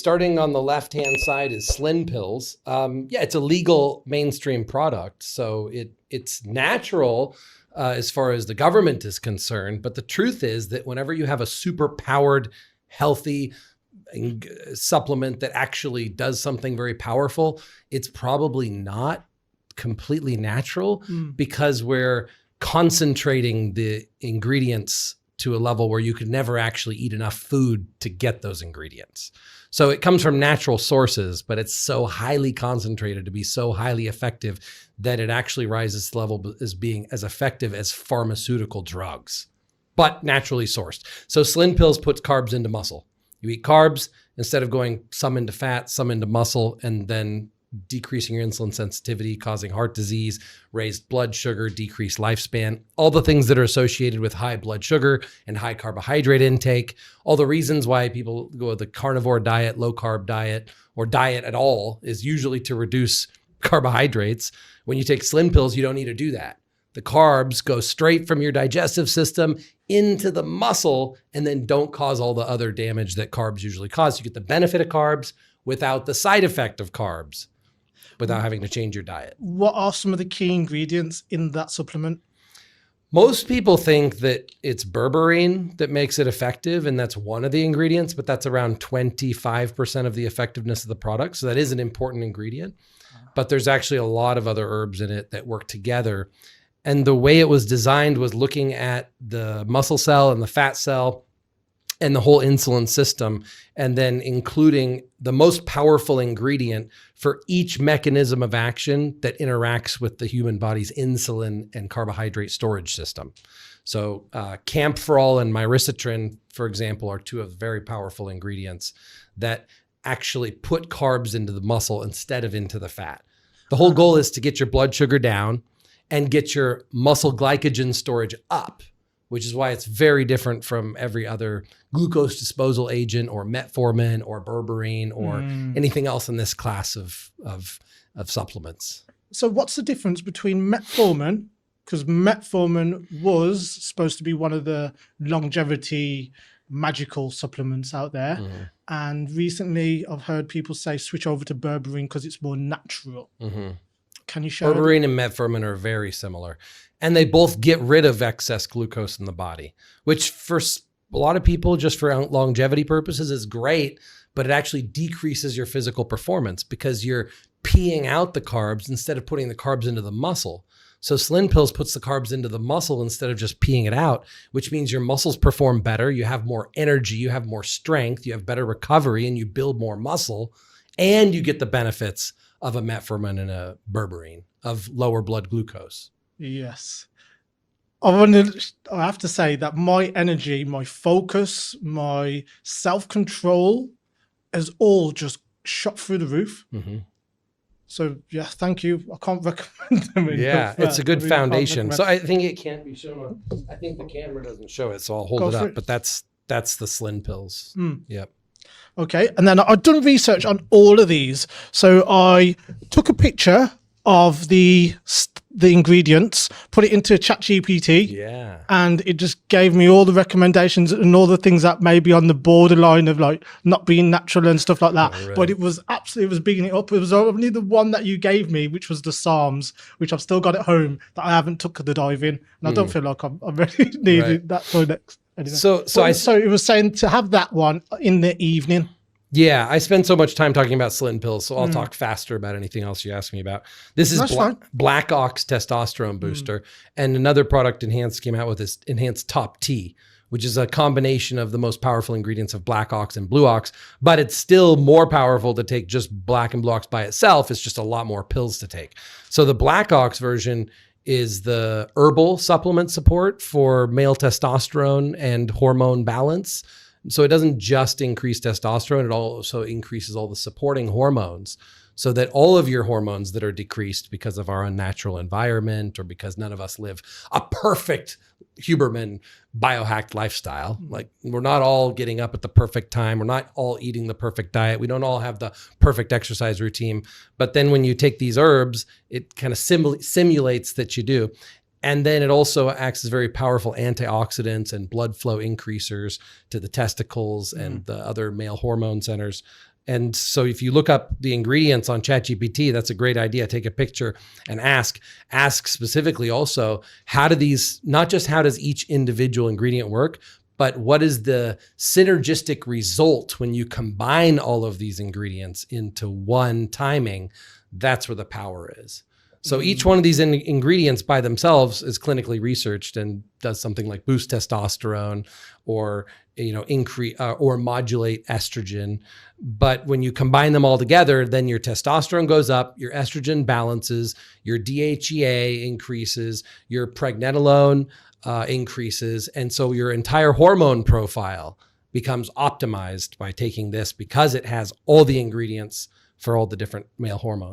Starting on the left-hand side is Slin Pills. Yeah, it's a legal mainstream product, so it's natural as far as the government is concerned. But the truth is that whenever you have a super powered, healthy supplement that actually does something very powerful, it's probably not completely natural because we're concentrating the ingredients to a level where you could never actually eat enough food to get those ingredients. So it comes from natural sources, but it's so highly concentrated to be so highly effective that it actually rises to the level as being as effective as pharmaceutical drugs, but naturally sourced. So Slin Pills puts carbs into muscle. You eat carbs, instead of going some into fat, some into muscle, and then decreasing your insulin sensitivity, causing heart disease, raised blood sugar, decreased lifespan, all the things that are associated with high blood sugar and high carbohydrate intake, all the reasons why people go with the carnivore diet, low carb diet, or diet at all is usually to reduce carbohydrates. When you take Slin Pills, you don't need to do that. The carbs go straight from your digestive system into the muscle and then don't cause all the other damage that carbs usually cause. You get the benefit of carbs without the side effect of carbs, without having to change your diet. What are some of the key ingredients in that supplement? Most people think that it's berberine that makes it effective, and that's one of the ingredients, but that's around 25% of the effectiveness of the product. So that is an important ingredient, but there's actually a lot of other herbs in it that work together. And the way it was designed was looking at the muscle cell and the fat cell and the whole insulin system, and then including the most powerful ingredient for each mechanism of action that interacts with the human body's insulin and carbohydrate storage system. So Camphor and Myristicin, for example, are two of the very powerful ingredients that actually put carbs into the muscle instead of into the fat. The whole goal is to get your blood sugar down and get your muscle glycogen storage up, which is why it's very different from every other glucose disposal agent or metformin or berberine or anything else in this class of supplements. So what's the difference between metformin, because metformin was supposed to be one of the longevity magical supplements out there. And recently I've heard people say switch over to berberine because it's more natural. Can you share? Berberine and metformin are very similar. And they both get rid of excess glucose in the body, which for a lot of people, just for longevity purposes, is great, but it actually decreases your physical performance because you're peeing out the carbs instead of putting the carbs into the muscle. So Slin Pills puts the carbs into the muscle instead of just peeing it out, which means your muscles perform better. You have more energy, you have more strength, you have better recovery, and you build more muscle, and you get the benefits of a metformin and a berberine of lower blood glucose. Yes. I have to say that my energy, my focus, my self-control has all just shot through the roof. So yeah, thank you. I can't recommend them. Yeah, it's a good foundation. So I think it can't be shown. I think the camera doesn't show it, so I'll hold it up. But that's the Slin Pills. Yep. Okay, and then I've done research on all of these. So I took a picture of the ingredients, put it into ChatGPT, and it just gave me all the recommendations and all the things that may be on the borderline of like not being natural and stuff like that. But it was bigging it up. It was only the one that you gave me, which was the Psalms, which I've still got at home that I haven't took the dive in, and I don't feel like I'm ready needed that for next. Anyway. So it was saying to have that one in the evening. Yeah, I spend so much time talking about Slin Pills, so I'll talk faster about anything else you ask me about. This is Black Ox Testosterone Booster, and another product Enhanced came out with is Enhanced Top T, which is a combination of the most powerful ingredients of Black Ox and Blue Ox, but it's still more powerful to take just Black and Blue Ox by itself. It's just a lot more pills to take. So the Black Ox version is the herbal supplement support for male testosterone and hormone balance. So it doesn't just increase testosterone, it also increases all the supporting hormones so that all of your hormones that are decreased because of our unnatural environment or because none of us live a perfect Huberman biohacked lifestyle. Like we're not all getting up at the perfect time. We're not all eating the perfect diet. We don't all have the perfect exercise routine. But then when you take these herbs, it kind of simulates that you do. And then it also acts as very powerful antioxidants and blood flow increasers to the testicles and the other male hormone centers And so if you look up the ingredients on ChatGPT, that's a great idea. Take a picture and ask specifically also, not just how does each individual ingredient work, but what is the synergistic result when you combine all of these ingredients into one timing? That's where the power is. So each one of these ingredients by themselves is clinically researched and does something like boost testosterone or increase or modulate estrogen. But when you combine them all together, then your testosterone goes up, your estrogen balances, your DHEA increases, your pregnenolone increases, and so your entire hormone profile becomes optimized by taking this because it has all the ingredients for all the different male hormones.